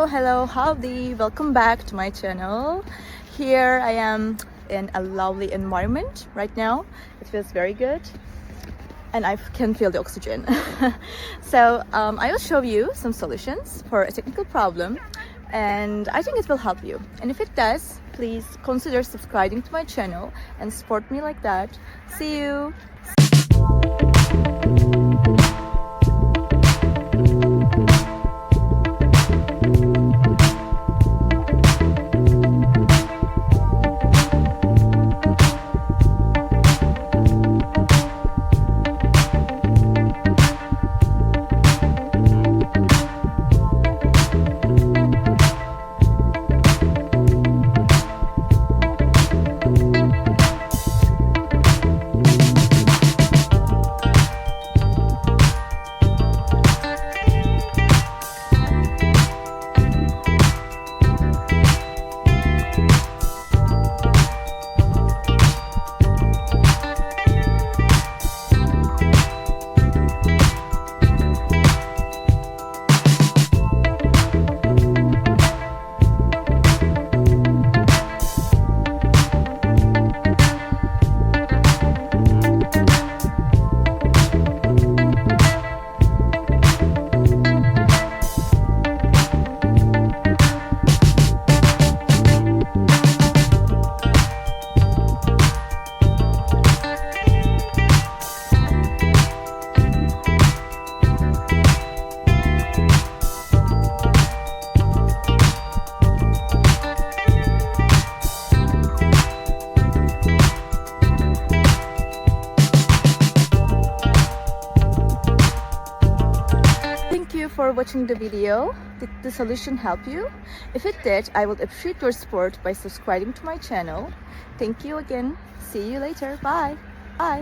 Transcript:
Hello, howdy, welcome back to my channel. Here I am in a lovely environment right now. It feels very good and I can feel the oxygen. So I will show you some solutions for a technical problem and I think it will help you. And if it does, please consider subscribing to my channel and support me like that. See you! Thank you for watching the video. Did the solution help you? If it did, I would appreciate your support by subscribing to my channel. Thank you again. See you later. Bye. Bye.